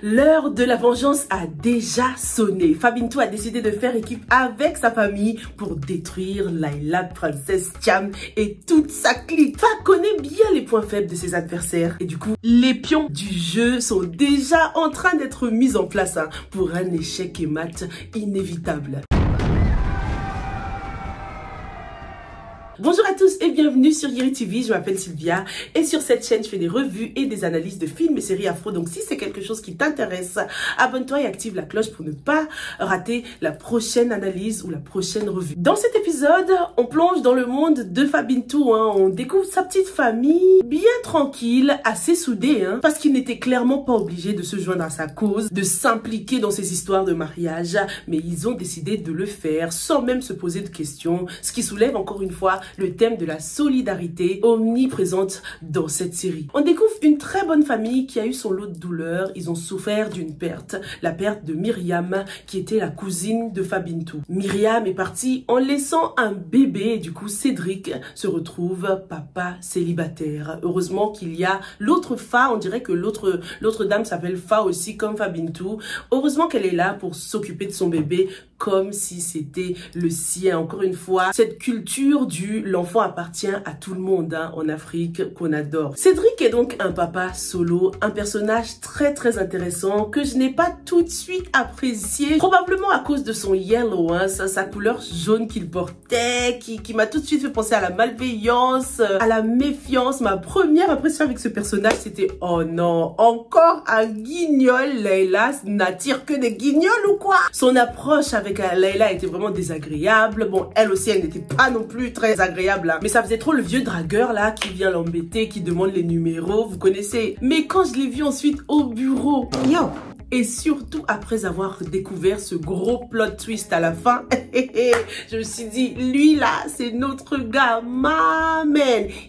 L'heure de la vengeance a déjà sonné. Fa Bintou a décidé de faire équipe avec sa famille pour détruire Layla, Princess Thiam et toute sa clique. Fa connaît bien les points faibles de ses adversaires et du coup, les pions du jeu sont déjà en train d'être mis en place pour un échec et mat inévitable. Bonjour à tous et bienvenue sur Yeri TV, je m'appelle Sylvia et sur cette chaîne je fais des revues et des analyses de films et séries afro. Donc si c'est quelque chose qui t'intéresse, abonne-toi et active la cloche pour ne pas rater la prochaine analyse ou la prochaine revue. Dans cet épisode, on plonge dans le monde de Fa Bintou, on découvre sa petite famille bien tranquille, assez soudée, parce qu'il n'était clairement pas obligé de se joindre à sa cause, de s'impliquer dans ses histoires de mariage, mais ils ont décidé de le faire sans même se poser de questions, ce qui soulève encore une fois le thème de la solidarité omniprésente dans cette série. On découvre une très bonne famille qui a eu son lot de douleurs. Ils ont souffert d'une perte, la perte de Myriam qui était la cousine de Fa Bintou. Myriam est partie en laissant un bébé et du coup Cédric se retrouve papa célibataire. Heureusement qu'il y a l'autre Fa, on dirait que l'autre dame s'appelle Fa aussi comme Fa Bintou. Heureusement qu'elle est là pour s'occuper de son bébé comme si c'était le sien. Encore une fois, cette culture du l'enfant appartient à tout le monde en Afrique qu'on adore. Cédric est donc un papa solo, un personnage très intéressant que je n'ai pas tout de suite apprécié, probablement à cause de son yellow, sa couleur jaune qu'il portait, qui m'a tout de suite fait penser à la malveillance, à la méfiance. Ma première impression avec ce personnage, c'était oh non, encore un guignol. Layla n'attire que des guignols ou quoi? Son approche avec Layla était vraiment désagréable. Bon, elle aussi, elle n'était pas non plus très agréable, mais ça faisait trop le vieux dragueur là qui vient l'embêter, qui demande les numéros, vous connaissez. Mais quand je l'ai vu ensuite au bureau, yo, et surtout après avoir découvert ce gros plot twist à la fin, je me suis dit, lui là, c'est notre gars, man.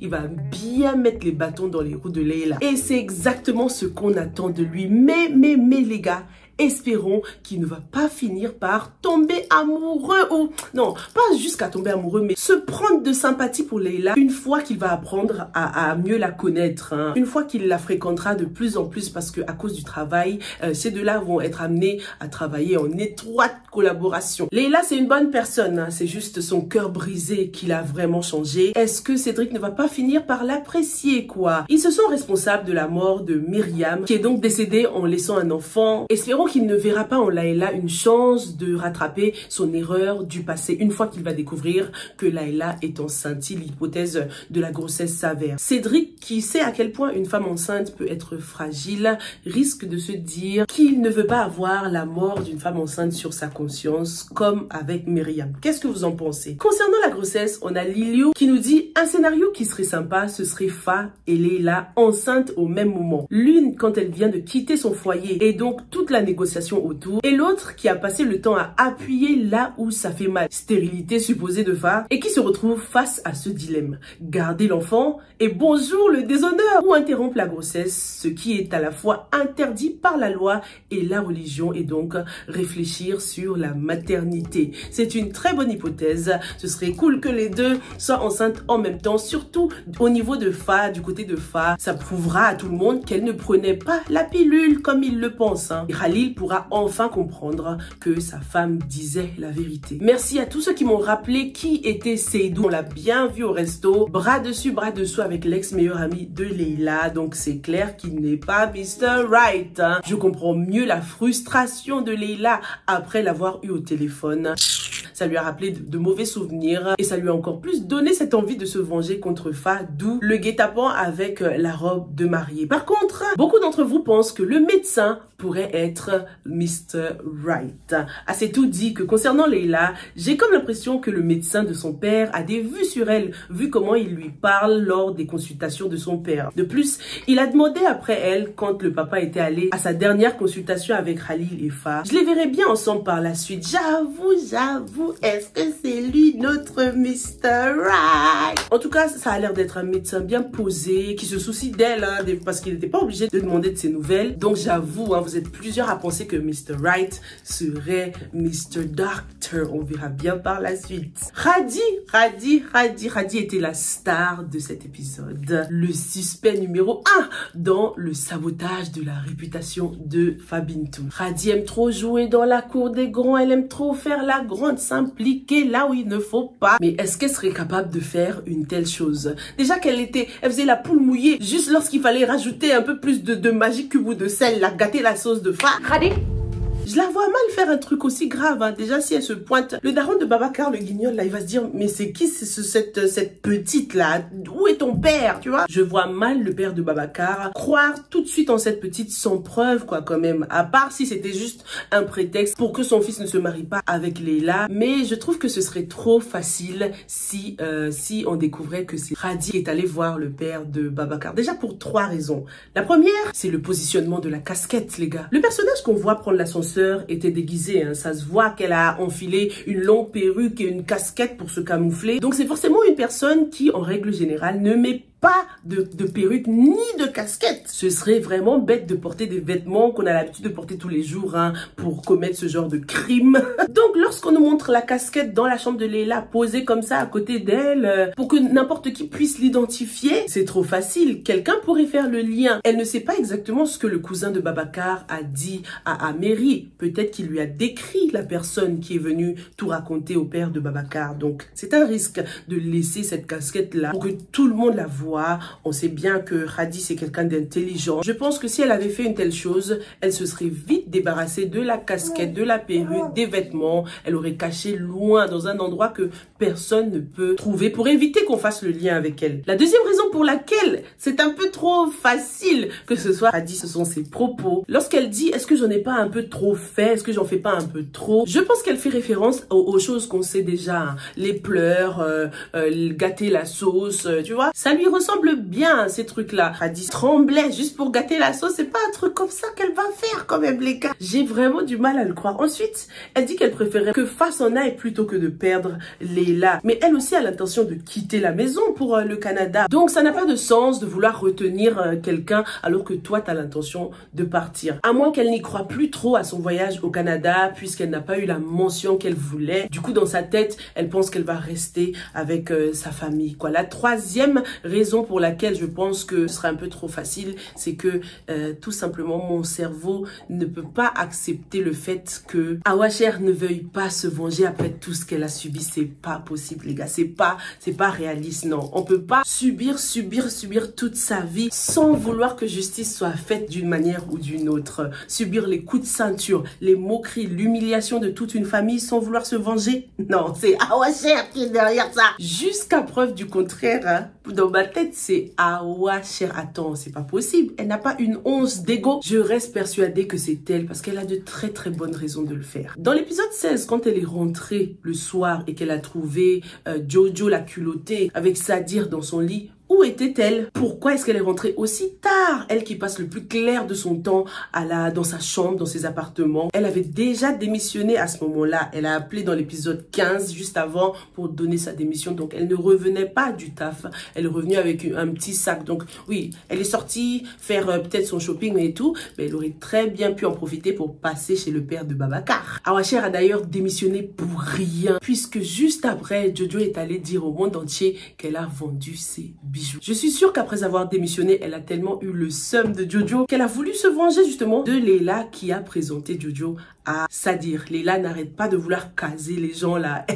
Il va bien mettre les bâtons dans les roues de Layla. Et c'est exactement ce qu'on attend de lui. Mais les gars, espérons qu'il ne va pas finir par tomber amoureux ou non, pas jusqu'à tomber amoureux, mais se prendre de sympathie pour Layla une fois qu'il va apprendre à mieux la connaître, une fois qu'il la fréquentera de plus en plus parce que à cause du travail, ces deux-là vont être amenés à travailler en étroite collaboration. Layla, c'est une bonne personne, c'est juste son cœur brisé qui l'a vraiment changé. Est-ce que Cédric ne va pas finir par l'apprécier quoi? Ils se sont responsables de la mort de Myriam qui est donc décédée en laissant un enfant. Espérons qu'il ne verra pas en Layla une chance de rattraper son erreur du passé une fois qu'il va découvrir que Layla est enceinte, si l'hypothèse de la grossesse s'avère. Cédric, qui sait à quel point une femme enceinte peut être fragile, risque de se dire qu'il ne veut pas avoir la mort d'une femme enceinte sur sa conscience comme avec Myriam. Qu'est-ce que vous en pensez? Concernant la grossesse, on a Liliou qui nous dit un scénario qui serait sympa, ce serait Fa et Layla enceintes au même moment. L'une quand elle vient de quitter son foyer et donc toute la négociation autour, et l'autre qui a passé le temps à appuyer là où ça fait mal, stérilité supposée de Fa, et qui se retrouve face à ce dilemme, garder l'enfant et bonjour le déshonneur, ou interrompre la grossesse, ce qui est à la fois interdit par la loi et la religion, et donc réfléchir sur la maternité. C'est une très bonne hypothèse, ce serait cool que les deux soient enceintes en même temps, surtout au niveau de Fa, du côté de Fa, ça prouvera à tout le monde qu'elle ne prenait pas la pilule comme il le pense. Et Khalil pourra enfin comprendre que sa femme disait la vérité. Merci à tous ceux qui m'ont rappelé qui était Seydou. On l'a bien vu au resto, bras dessus, bras dessous avec l'ex-meilleur ami de Layla. Donc c'est clair qu'il n'est pas Mr. Right. Je comprends mieux la frustration de Layla après l'avoir eu au téléphone. Ça lui a rappelé de mauvais souvenirs et ça lui a encore plus donné cette envie de se venger contre Fa, d'où le guet-apens avec la robe de mariée. Par contre, beaucoup d'entre vous pensent que le médecin pourrait être Mr. Right. Assez tout dit que concernant Layla, j'ai comme l'impression que le médecin de son père a des vues sur elle, vu comment il lui parle lors des consultations de son père. De plus, il a demandé après elle, quand le papa était allé à sa dernière consultation avec Khalil et Fa, je les verrais bien ensemble par la suite. J'avoue, tout? Est-ce que c'est lui notre Mr. Right? En tout cas, ça a l'air d'être un médecin bien posé, qui se soucie d'elle, hein, parce qu'il n'était pas obligé de demander de ses nouvelles. Donc j'avoue, hein, vous êtes plusieurs à penser que Mr. Right serait Mr. Doctor. On verra bien par la suite. Hadi était la star de cet épisode. Le suspect numéro 1 dans le sabotage de la réputation de Fabintou. Hadi aime trop jouer dans la cour des grands. Elle aime trop faire la grande, s'impliquer là où il ne faut pas. Mais est-ce qu'elle serait capable de faire une telle chose? Déjà elle faisait la poule mouillée juste lorsqu'il fallait rajouter un peu plus de magie cube ou de sel, la gâter la sauce de fa. Hadi, je la vois mal faire un truc aussi grave, hein. Déjà, si elle se pointe, le daron de Babacar, le guignol, là, il va se dire, mais c'est qui cette petite là? Où est ton père, tu vois? Je vois mal le père de Babacar croire tout de suite en cette petite sans preuve, quoi, quand même. À part si c'était juste un prétexte pour que son fils ne se marie pas avec Leila. Mais je trouve que ce serait trop facile si on découvrait que c'est Hadi qui est allé voir le père de Babacar. Déjà pour 3 raisons. La première, c'est le positionnement de la casquette, les gars. Le personnage qu'on voit prendre l'ascenseur était déguisée, hein. Ça se voit qu'elle a enfilé une longue perruque et une casquette pour se camoufler. Donc c'est forcément une personne qui, en règle générale, ne met pas de perruque ni de casquette. Ce serait vraiment bête de porter des vêtements qu'on a l'habitude de porter tous les jours, hein, pour commettre ce genre de crime. Donc lorsqu'on nous montre la casquette dans la chambre de Leila posée comme ça à côté d'elle, pour que n'importe qui puisse l'identifier, c'est trop facile. Quelqu'un pourrait faire le lien. Elle ne sait pas exactement ce que le cousin de Babacar a dit à Améry. Peut-être qu'il lui a décrit la personne qui est venue tout raconter au père de Babacar. Donc c'est un risque de laisser cette casquette là pour que tout le monde la voit. On sait bien que Hadi c'est quelqu'un d'intelligent. Je pense que si elle avait fait une telle chose, elle se serait vite débarrassée de la casquette, de la perruque, des vêtements. Elle aurait caché loin dans un endroit que personne ne peut trouver pour éviter qu'on fasse le lien avec elle. La deuxième raison pour laquelle c'est un peu trop facile que ce soit Hadi, ce sont ses propos. Lorsqu'elle dit est-ce que j'en ai pas un peu trop fait, est-ce que j'en fais pas un peu trop, je pense qu'elle fait référence aux choses qu'on sait déjà, hein. Les pleurs, gâter la sauce, tu vois. Ça lui ressemble bien, ces trucs-là. Hadi tremblait juste pour gâter la sauce. C'est pas un truc comme ça qu'elle va faire quand même, les gars. J'ai vraiment du mal à le croire. Ensuite, elle dit qu'elle préférait que Fa s'en aille plutôt que de perdre Leila. Mais elle aussi a l'intention de quitter la maison pour le Canada. Donc, ça n'a pas de sens de vouloir retenir quelqu'un alors que toi, tu as l'intention de partir. À moins qu'elle n'y croit plus trop à son voyage au Canada, puisqu'elle n'a pas eu la mention qu'elle voulait. Du coup, dans sa tête, elle pense qu'elle va rester avec sa famille, quoi. La troisième raison pour laquelle je pense que ce serait un peu trop facile, c'est que tout simplement mon cerveau ne peut pas accepter le fait que Awacher ne veuille pas se venger après tout ce qu'elle a subi. C'est pas possible, les gars. C'est pas réaliste, non. On peut pas subir toute sa vie sans vouloir que justice soit faite d'une manière ou d'une autre. Subir les coups de ceinture, les moqueries, l'humiliation de toute une famille sans vouloir se venger. Non, c'est Awacher qui est derrière ça. Jusqu'à preuve du contraire, hein. Dans ma tête, c'est Awacher. Attends, c'est pas possible. Elle n'a pas une once d'ego. Je reste persuadée que c'est elle parce qu'elle a de très bonnes raisons de le faire. Dans l'épisode 16, quand elle est rentrée le soir et qu'elle a trouvé Jojo la culottée avec Sadir dans son lit, où était-elle? Pourquoi est-ce qu'elle est rentrée aussi tard? Elle qui passe le plus clair de son temps dans sa chambre, dans ses appartements. Elle avait déjà démissionné à ce moment-là. Elle a appelé dans l'épisode 15, juste avant, pour donner sa démission. Donc, elle ne revenait pas du taf. Elle est revenue avec un petit sac. Donc, oui, elle est sortie faire peut-être son shopping et tout. Mais elle aurait très bien pu en profiter pour passer chez le père de Babacar. Awacher a d'ailleurs démissionné pour rien. Puisque juste après, Jojo est allée dire au monde entier qu'elle a vendu ses bijoux. Je suis sûre qu'après avoir démissionné, elle a tellement eu le seum de Jojo qu'elle a voulu se venger justement de Leila qui a présenté Jojo à Sadir. Leila n'arrête pas de vouloir caser les gens là.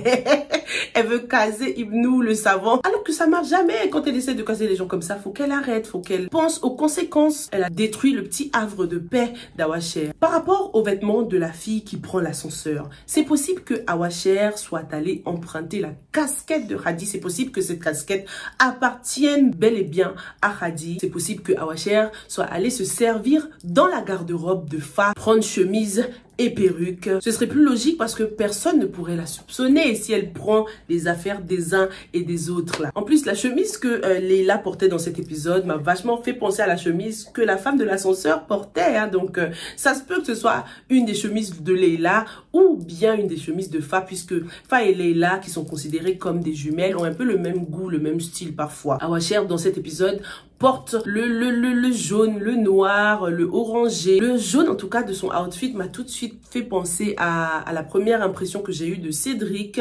Elle veut caser Ibnou le savant. Alors que ça marche jamais quand elle essaie de caser les gens comme ça. Faut qu'elle arrête, faut qu'elle pense aux conséquences. Elle a détruit le petit havre de paix d'Awacher. Par rapport aux vêtements de la fille qui prend l'ascenseur, c'est possible que Awacher soit allé emprunter la casquette de Hadi. C'est possible que cette casquette appartienne bel et bien à Hadi. C'est possible que Awacher soit allé se servir dans la garde-robe de Fa, prendre chemise, et perruque. Ce serait plus logique parce que personne ne pourrait la soupçonner si elle prend les affaires des uns et des autres là. En plus, la chemise que Leila portait dans cet épisode m'a vachement fait penser à la chemise que la femme de l'ascenseur portait. Hein. Donc, ça se peut que ce soit une des chemises de Leila ou bien une des chemises de Fa, puisque Fa et Leila, qui sont considérées comme des jumelles, ont un peu le même goût, le même style parfois. Awasher, dans cet épisode, porte le jaune, le noir, le orangé. Le jaune, en tout cas, de son outfit m'a tout de suite fait penser à la première impression que j'ai eue de Cédric.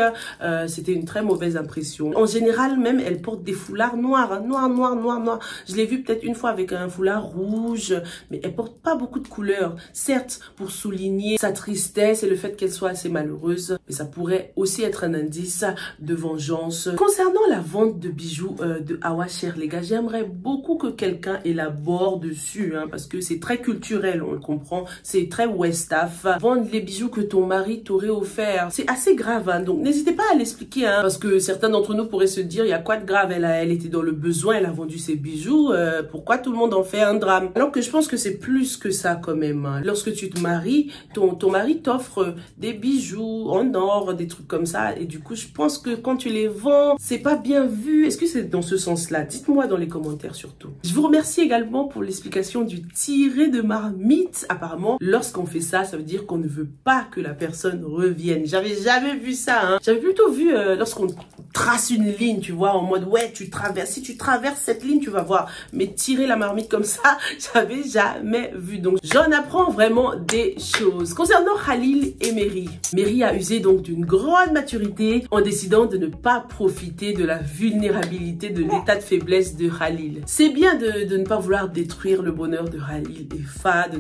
C'était une très mauvaise impression. En général, même, elle porte des foulards noirs, hein, noir. Je l'ai vue peut-être une fois avec un foulard rouge, mais elle porte pas beaucoup de couleurs. Certes, pour souligner sa tristesse et le fait qu'elle soit assez malheureuse, mais ça pourrait aussi être un indice de vengeance. Concernant la vente de bijoux de Awasher, les gars, j'aimerais beaucoup que quelqu'un élabore dessus, hein, parce que c'est très culturel, on le comprend, c'est très Westaf. Vendre les bijoux que ton mari t'aurait offert, c'est assez grave, hein, donc n'hésitez pas à l'expliquer, hein, parce que certains d'entre nous pourraient se dire, il y a quoi de grave, elle était dans le besoin, elle a vendu ses bijoux, pourquoi tout le monde en fait un drame? Alors que je pense que c'est plus que ça quand même. Hein. Lorsque tu te maries, ton mari t'offre des bijoux en or, des trucs comme ça, et du coup je pense que quand tu les vends, c'est pas bien vu. Est-ce que c'est dans ce sens-là? Dites-moi dans les commentaires surtout. Je vous remercie également pour l'explication du tiré de marmite. Apparemment, lorsqu'on fait ça, ça veut dire qu'on ne veut pas que la personne revienne. J'avais jamais vu ça. Hein. J'avais plutôt vu lorsqu'on trace une ligne, tu vois, en mode ouais, tu traverses. Si tu traverses cette ligne, tu vas voir. Mais tirer la marmite comme ça, j'avais jamais vu. Donc, j'en apprends vraiment des choses. Concernant Khalil et Mary, Mary a usé donc d'une grande maturité en décidant de ne pas profiter de la vulnérabilité, de l'état de faiblesse de Khalil. C'est bien de ne pas vouloir détruire le bonheur de Khalil et Fa, de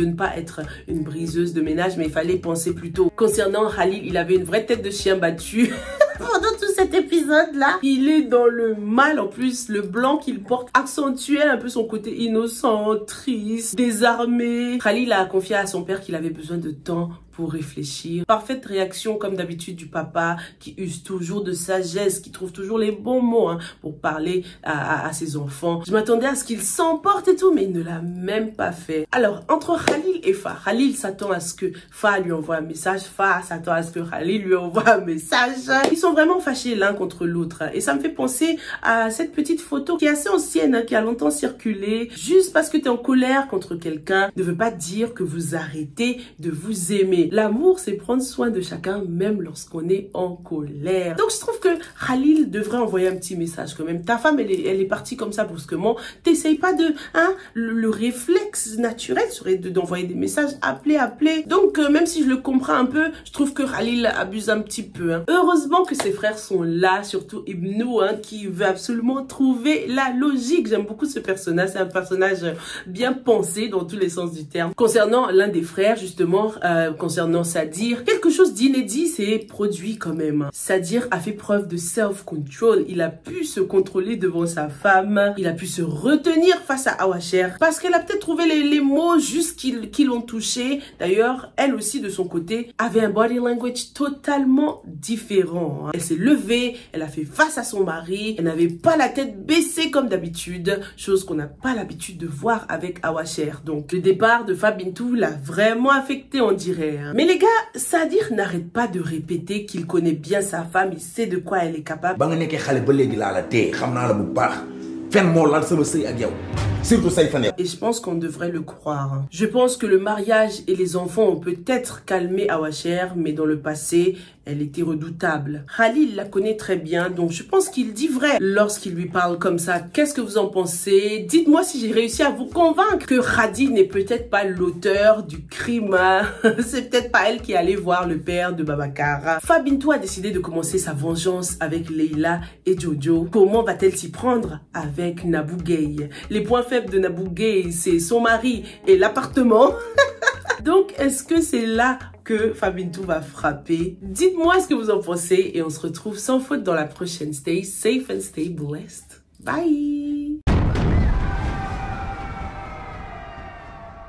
ne pas être une briseuse de ménage, mais il fallait penser plus tôt. Concernant Khalil, il avait une vraie tête de chien battu. Pendant tout cet épisode-là, il est dans le mal. En plus, le blanc qu'il porte accentuait un peu son côté innocent, triste, désarmé. Khalil a confié à son père qu'il avait besoin de temps pour réfléchir. Parfaite réaction comme d'habitude du papa qui use toujours de sagesse, qui trouve toujours les bons mots hein, pour parler à ses enfants. Je m'attendais à ce qu'il s'emporte et tout, mais il ne l'a même pas fait. Alors, entre Khalil et Fa, Khalil s'attend à ce que Fa lui envoie un message, Fa s'attend à ce que Khalil lui envoie un message. Ils sont vraiment fâchés l'un contre l'autre. Et ça me fait penser à cette petite photo qui est assez ancienne, hein, qui a longtemps circulé. Juste parce que tu es en colère contre quelqu'un ne veut pas dire que vous arrêtez de vous aimer. L'amour, c'est prendre soin de chacun, même lorsqu'on est en colère. Donc, je trouve que Khalil devrait envoyer un petit message quand même. Ta femme, elle est partie comme ça brusquement. T'essayes pas de... Hein, le réflexe naturel serait d'envoyer des messages, appeler. Donc, même si je le comprends un peu, je trouve que Khalil abuse un petit peu. Hein. Heureusement que ses frères sont là, surtout Ibnou, hein, qui veut absolument trouver la logique. J'aime beaucoup ce personnage. C'est un personnage bien pensé dans tous les sens du terme. Concernant l'un des frères, justement, concernant Sadir, quelque chose d'inédit s'est produit quand même. Sadir a fait preuve de self-control. Il a pu se contrôler devant sa femme. Il a pu se retenir face à Awasher parce qu'elle a peut-être trouvé les mots juste qui l'ont touché. D'ailleurs, elle aussi de son côté avait un body language totalement différent. Elle s'est levée, elle a fait face à son mari. Elle n'avait pas la tête baissée comme d'habitude, chose qu'on n'a pas l'habitude de voir avec Awasher. Donc, le départ de Fa Bintou l'a vraiment affecté, on dirait. Mais les gars, Sadir n'arrête pas de répéter qu'il connaît bien sa femme, il sait de quoi elle est capable. Et je pense qu'on devrait le croire. Je pense que le mariage et les enfants ont peut-être calmé Awasher, mais dans le passé, elle était redoutable. Khalil la connaît très bien, donc je pense qu'il dit vrai lorsqu'il lui parle comme ça. Qu'est-ce que vous en pensez? Dites-moi si j'ai réussi à vous convaincre que Khadi n'est peut-être pas l'auteur du crime. C'est peut-être pas elle qui allait voir le père de Babacar. Fa Bintou a décidé de commencer sa vengeance avec Leila et Jojo. Comment va-t-elle s'y prendre avec Nabou Gay? Les points faibles de Nabou Gay, c'est son mari et l'appartement. Donc, est-ce que c'est là que Fa Bintou va frapper? Dites-moi ce que vous en pensez et on se retrouve sans faute dans la prochaine. Stay safe and stay blessed. Bye!